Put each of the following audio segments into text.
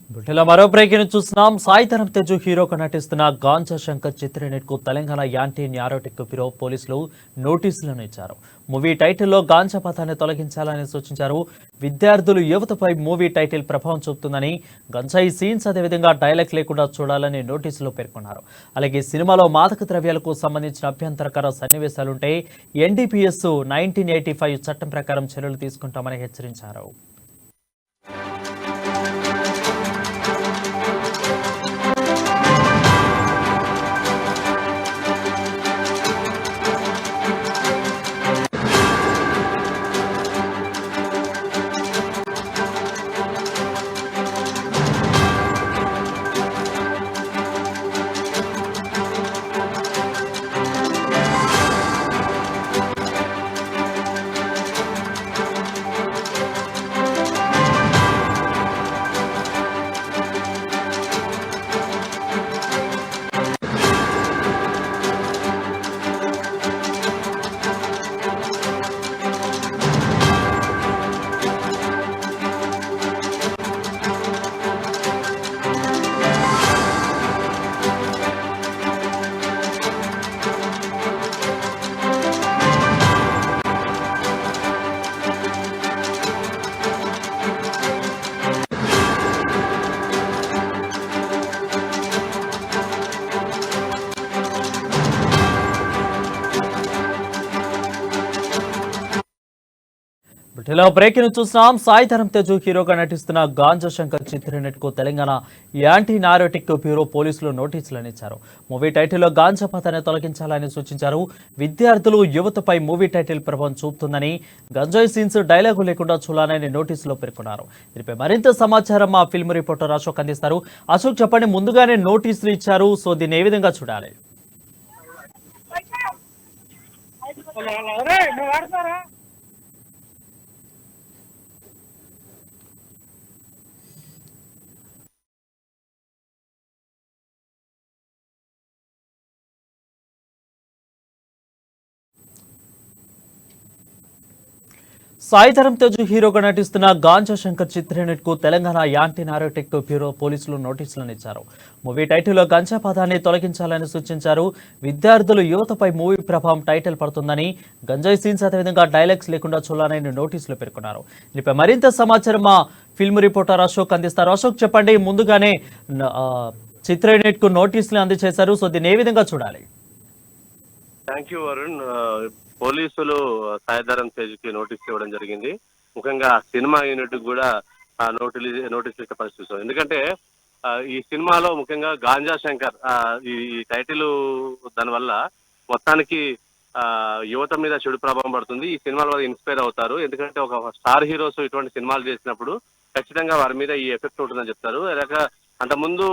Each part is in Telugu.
బుట్టెలో మరో బ్రేక్ ని చూస్తున్నాం. సాయిధరం తేజు హీరోగా నటిస్తున్న గాంజా శంకర్ చిత్రయూనిట్ కు తెలంగాణ యాంటీ న్యారోటిక్ బ్యూరో పోలీసులు నోటీసులను ఇచ్చారు. మూవీ టైటిల్లో గాంజా పదాన్ని తొలగించాలని సూచించారు. విద్యార్థులు యువతపై మూవీ టైటిల్ ప్రభావం చూపుతుందని, గంజాయి సీన్స్ అదేవిధంగా డైలాగ్ లేకుండా చూడాలని నోటీసులో పేర్కొన్నారు. అలాగే సినిమాలో మాదక ద్రవ్యాలకు సంబంధించిన అభ్యంతరకర సన్నివేశాలుంటే ఎన్డీపీఎస్ 1985 చట్టం ప్రకారం చర్యలు తీసుకుంటామని హెచ్చరించారు. ఇలా బ్రేక్ ని చూస్తున్నాం. సాయిధరం తేజు హీరోగా నటిస్తున్న గాంజా శంకర్ చిత్రయూనిట్ కు తెలంగాణ యాంటీ నారోటిక్ బ్యూరో పోలీసులు నోటీసులను ఇచ్చారు. మూవీ టైటిల్లో గాంజా పదాన్ని తొలగించాలని సూచించారు. విద్యార్థులు యువతపై మూవీ టైటిల్ ప్రభావం చూపుతుందని, గంజాయి సీన్స్ డైలాగు లేకుండా చూడాలని నోటీసులో పేర్కొన్నారు. దీనిపై మరింత సమాచారం మా ఫిల్మ్ రిపోర్టర్ అశోక్ అందిస్తారు. అశోక్, చెప్పండి, ముందుగానే నోటీసులు ఇచ్చారు, సో దీన్ని ఏ విధంగా చూడాలి? సాయిధరం తేజు హీరోగా నటిస్తున్న గాంజా శంకర్ చిత్రయూనిట్ కు తెలంగాణ యాంటీ నారోటిక్ బ్యూరో పోలీసులు నోటీసులను ఇచ్చారు. మూవీ టైటిల్లో గంజా పదాన్ని తొలగించాలని సూచించారు. విద్యార్థులు యువతపై మూవీ ప్రభావం టైటిల్ పడుతుందని, గంజాయి సీన్స్ అదేవిధంగా డైలాగ్స్ లేకుండా చూడాలని నోటీసులు పేర్కొన్నారు. దీనిపై మరింత సమాచారం మా ఫిల్మ్ రిపోర్టర్ అశోక్ అందిస్తారు. అశోక్, చెప్పండి, ముందుగానే చిత్రయూనిట్ కు నోటీసులు అందజేశారు, సో దీన్ని ఏ విధంగా చూడాలి? Thank you Varun. పోలీసులు సాయిధరం తేజ్కి నోటీస్ ఇవ్వడం జరిగింది. ముఖ్యంగా సినిమా యూనిట్ కూడా నోటీస్ ఇచ్చే పరిస్థితి. ఎందుకంటే ఈ సినిమాలో ముఖ్యంగా గాంజా శంకర్ ఈ టైటిల్ దానివల్ల మొత్తానికి యువత మీద చెడు ప్రభావం పడుతుంది. ఈ సినిమాల వల్ల ఇన్స్పైర్ అవుతారు. ఎందుకంటే ఒక స్టార్ హీరోస్ ఇటువంటి సినిమాలు చేసినప్పుడు ఖచ్చితంగా వారి మీద ఈ ఎఫెక్ట్ ఉంటుందని చెప్తారు. అలాగే అంతకుముందు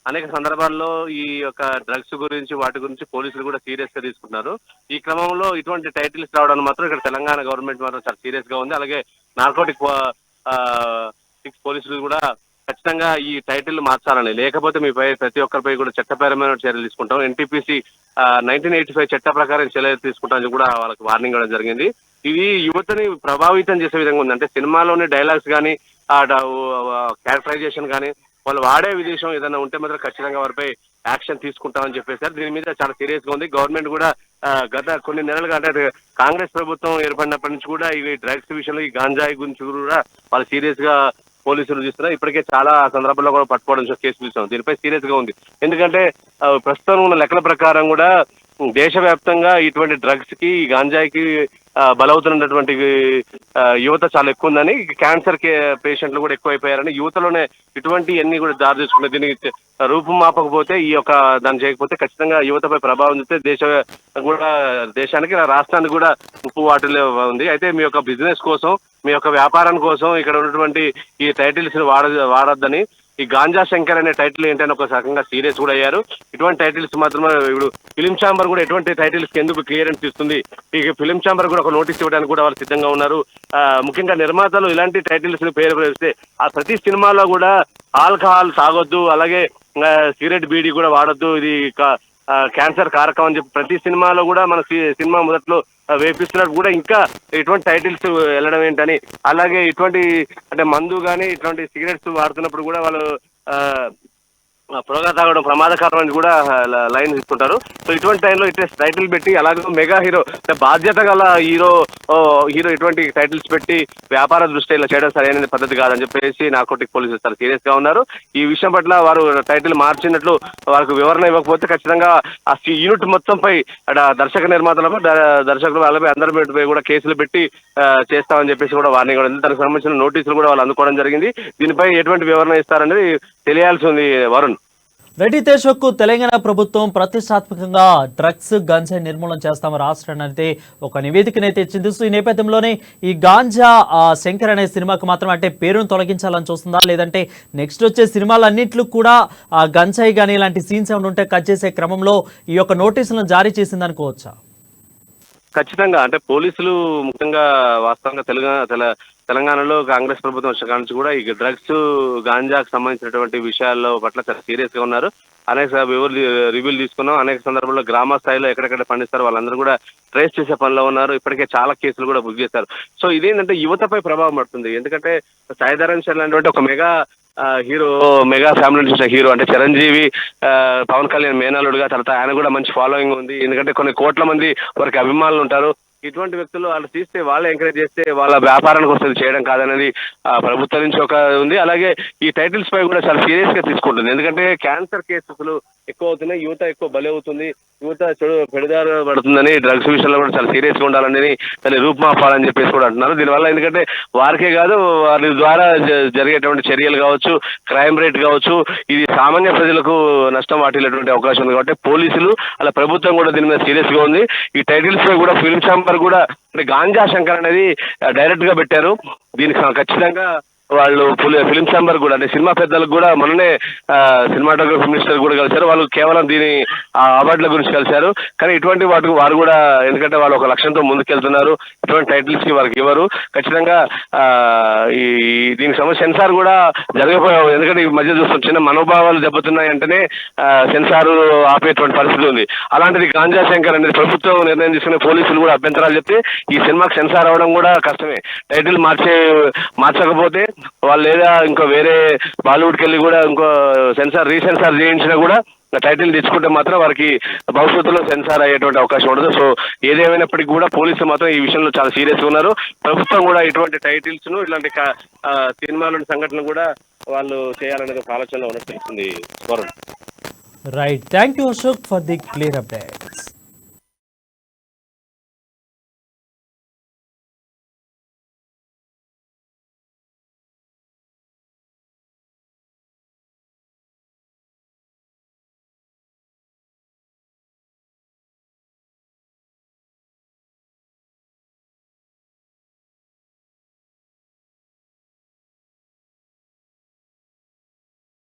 అనేక సందర్భాల్లో ఈ యొక్క డ్రగ్స్ గురించి వాటి గురించి పోలీసులు కూడా సీరియస్ గా తీసుకుంటున్నారు. ఈ క్రమంలో ఇటువంటి టైటిల్స్ రావడానికి మాత్రం ఇక్కడ తెలంగాణ గవర్నమెంట్ మాత్రం చాలా సీరియస్ గా ఉంది. అలాగే నార్కోటిక్ పోలీసులు కూడా ఖచ్చితంగా ఈ టైటిల్ మార్చాలని, లేకపోతే మీపై ప్రతి ఒక్కరిపై కూడా చట్టపరమైన చర్యలు తీసుకుంటాం, ఎన్టీపీసీ 1985 చట్ట ప్రకారం చర్యలు తీసుకుంటామని కూడా వాళ్ళకి వార్నింగ్ ఇవ్వడం జరిగింది. ఇది యువతని ప్రభావితం చేసే విధంగా ఉంది. అంటే సినిమాలోని డైలాగ్స్ కానీ క్యారెక్టరైజేషన్ కానీ వాళ్ళు వాడే విదేశం ఏదైనా ఉంటే మాత్రం ఖచ్చితంగా వారిపై యాక్షన్ తీసుకుంటామని చెప్పేశారు. దీని మీద చాలా సీరియస్ గా ఉంది. గవర్నమెంట్ కూడా గత కొన్ని నెలలుగా, అంటే కాంగ్రెస్ ప్రభుత్వం ఏర్పడినప్పటి నుంచి కూడా ఈ డ్రగ్స్ విషయంలో, ఈ గాంజాయి గురించి కూడా వాళ్ళు సీరియస్ గా పోలీసులు చూస్తున్నారు. ఇప్పటికే చాలా సందర్భాల్లో కూడా పట్టుకోవడం కేసులు చూస్తాం. దీనిపై సీరియస్ గా ఉంది. ఎందుకంటే ప్రస్తుతం ఉన్న లెక్కల ప్రకారం కూడా దేశవ్యాప్తంగా ఇటువంటి డ్రగ్స్ కి, గాంజాయికి బలవుతున్నటువంటి యువత చాలా ఎక్కువ ఉందని, క్యాన్సర్ పేషెంట్లు కూడా ఎక్కువైపోయారని, యువతలోనే ఇటువంటి అన్ని కూడా దారి తీసుకున్నాయి. దీనికి రూపుమాపకపోతే, ఈ యొక్క దాన్ని చేయకపోతే ఖచ్చితంగా యువతపై ప్రభావం చూస్తే కూడా దేశానికి, రాష్ట్రానికి కూడా ముప్పు వాటిలో ఉంది. అయితే మీ యొక్క బిజినెస్ కోసం, మీ యొక్క వ్యాపారం కోసం ఇక్కడ ఉన్నటువంటి ఈ టైటిల్స్ వాడొద్దని, ఈ గాంజా శంకర్ అనే టైటిల్ ఏంటని ఒక రకంగా సీరియస్ కూడా అయ్యారు. ఇటువంటి టైటిల్స్ మాత్రమే ఇప్పుడు ఫిలిం ఛాంబర్ కూడా ఎటువంటి టైటిల్స్ ఎందుకు క్లియరెన్స్ ఇస్తుంది, ఈ ఫిలిం ఛాంబర్ కూడా ఒక నోటీస్ ఇవ్వడానికి కూడా వాళ్ళు సిద్ధంగా ఉన్నారు. ముఖ్యంగా నిర్మాతలు ఇలాంటి టైటిల్స్ పేరు వేస్తే ఆ ప్రతి సినిమాలో కూడా ఆల్కహాల్ తాగొద్దు, అలాగే సిగరెట్ బీడీ కూడా వాడొద్దు, ఇది క్యాన్సర్ కారకం అని చెప్పి ప్రతి సినిమాలో కూడా మన సినిమా మొదట్లో వేపిస్తున్నట్టు కూడా ఇంకా ఇటువంటి టైటిల్స్ వెళ్ళడం ఏంటని, అలాగే ఇటువంటి అంటే మందు కానీ ఇటువంటి సిగరెట్స్ వాడుతున్నప్పుడు కూడా వాళ్ళు పొగ తాగడం ప్రమాదకరం అని కూడా లైన్ ఇస్తుంటారు. సో ఇటువంటి టైంలో ఇట్లా టైటిల్ పెట్టి అలాగే మెగా హీరో బాధ్యత గల హీరో ఇటువంటి టైటిల్స్ పెట్టి వ్యాపార దృష్ట్యా ఇలా చేయడం సరైన పద్ధతి కాదని చెప్పేసి నార్కోటిక్ పోలీసులు చాలా సీరియస్ గా ఉన్నారు. ఈ విషయం పట్ల వారు టైటిల్ మార్చినట్లు వారికి వివరణ ఇవ్వకపోతే ఖచ్చితంగా ఆ యూనిట్ మొత్తంపై దర్శక నిర్మాతలపై దర్శకులు వాళ్ళపై అందరిపై కూడా కేసులు పెట్టి చేస్తామని చెప్పేసి కూడా వార్నింగ్ కూడా దానికి సంబంధించిన నోటీసులు కూడా వాళ్ళు అందుకోవడం జరిగింది. దీనిపై ఎటువంటి వివరణ ఇస్తారనేది తెలియాల్సి ఉంది వరుణ్. రెడ్డి దేశకు తెలంగాణ ప్రభుత్వం ప్రతిష్టాత్మకంగా డ్రగ్స్ గంజాయి నిర్మూలన చేస్తాము రాష్ట్రాన్ని అయితే ఒక నివేదికనైతే ఇచ్చింది. సో ఈ నేపథ్యంలోనే ఈ గాంజా శంకర్ అనే సినిమాకు మాత్రం అంటే పేరును తొలగించాలని చూస్తుందా, లేదంటే నెక్స్ట్ వచ్చే సినిమాలన్నింటిలో కూడా గంజాయి కానీ ఇలాంటి సీన్స్ ఏమైనా ఉంటే కట్ చేసే క్రమంలో ఈ యొక్క నోటీసులను జారీ చేసింది అనుకోవచ్చా? ఖచ్చితంగా అంటే పోలీసులు ముఖ్యంగా వాస్తవంగా తెలంగాణలో కాంగ్రెస్ ప్రభుత్వం వచ్చిన నుంచి కూడా ఈ డ్రగ్స్ గాంజాకు సంబంధించినటువంటి విషయాల్లో పట్ల చాలా సీరియస్ గా ఉన్నారు. అనేక రివ్యూలు తీసుకున్నాం. అనేక సందర్భాల్లో గ్రామ స్థాయిలో ఎక్కడెక్కడ పండిస్తారో వాళ్ళందరూ కూడా ట్రేస్ చేసే పనిలో ఉన్నారు. ఇప్పటికే చాలా కేసులు కూడా బుక్ చేశారు. సో ఇదేంటంటే యువతపై ప్రభావం పడుతుంది. ఎందుకంటే సాయిధరమ్ చరణ్ లాంటి ఒక మెగా ఫ్యామిలీ నుంచి హీరో అంటే చిరంజీవి, పవన్ కళ్యాణ్ మేనల్లుడుగా, తర్వాత ఆయన కూడా మంచి ఫాలోయింగ్ ఉంది. ఎందుకంటే కొన్ని కోట్ల మంది వారికి అభిమానులు ఉంటారు. ఇటువంటి వ్యక్తులు వాళ్ళు తీస్తే వాళ్ళే ఎంకరేజ్ చేస్తే వాళ్ళ వ్యాపారానికి వస్తుంది, చేయడం కాదనేది ప్రభుత్వం నుంచి ఒక ఉంది. అలాగే ఈ టైటిల్స్ పై కూడా చాలా సీరియస్ గా తీసుకుంటుంది. ఎందుకంటే క్యాన్సర్ కేసులు ఎక్కువ అవుతున్నాయి, యువత ఎక్కువ బలి అవుతుంది, యువత పెడదారు పడుతుందని డ్రగ్స్ విషయంలో కూడా చాలా సీరియస్ గా ఉండాలని దాన్ని రూపుమాపాలని చెప్పేసి కూడా అంటున్నారు. దీనివల్ల ఎందుకంటే వారికే కాదు వారి ద్వారా జరిగేటువంటి చర్యలు కావచ్చు, క్రైమ్ రేట్ కావచ్చు, ఇది సామాన్య ప్రజలకు నష్టం వాటిల్లేటువంటి అవకాశం ఉంది. కాబట్టి పోలీసులు అలా ప్రభుత్వం కూడా దీని మీద సీరియస్ గా ఉంది. ఈ టైటిల్స్ పై కూడా ఫిల్మ్ ఛాంబర్ కూడా అంటే గాంజా శంకర్ అనేది డైరెక్ట్ గా పెట్టారు. దీనికి ఖచ్చితంగా వాళ్ళు ఫిలిం ఛాంబర్ కూడా అంటే సినిమా పెద్దలకు కూడా మొన్ననే సినిమాటోగ్రఫీ మినిస్టర్ కూడా కలిశారు. వాళ్ళు కేవలం దీని అవార్డుల గురించి కలిశారు. కానీ ఇటువంటి వాటికి వారు కూడా ఎందుకంటే వాళ్ళు ఒక లక్ష్యంతో ముందుకెళ్తున్నారు. ఇటువంటి టైటిల్స్ కి వారికి ఇవ్వరు. ఖచ్చితంగా ఈ దీనికి సంబంధించి సెన్సార్ కూడా జరగకపోయావు. ఎందుకంటే ఈ మధ్య చూస్తున్న చిన్న మనోభావాలు దెబ్బతున్నాయంటేనే సెన్సార్ ఆపేటువంటి పరిస్థితి ఉంది. అలాంటిది గాంజా శంకర్ అనేది ప్రభుత్వం నిర్ణయం తీసుకునే పోలీసులు కూడా అభ్యంతరాలు చెప్తే ఈ సినిమాకి సెన్సార్ అవడం కూడా కష్టమే. టైటిల్ మార్చకపోతే వాళ్ళు లేదా ఇంకో వేరే బాలీవుడ్కి వెళ్ళి కూడా ఇంకో రీసెన్సార్ చేయించినా కూడా టైటిల్ తెచ్చుకుంటే మాత్రం వారికి భవిష్యత్తులో సెన్సార్ అయ్యేటువంటి అవకాశం ఉండదు. సో ఏదేమైనప్పటికీ కూడా పోలీసులు మాత్రం ఈ విషయంలో చాలా సీరియస్ గా ఉన్నారు. ప్రభుత్వం కూడా ఇటువంటి టైటిల్స్ ను ఇట్లాంటి సినిమాలోని సంఘటనలు కూడా వాళ్ళు చేయాలనేది ఒక ఆలోచనలో ఉన్నట్టు తెలుస్తుంది. Right, thank you Ashok for the clear update.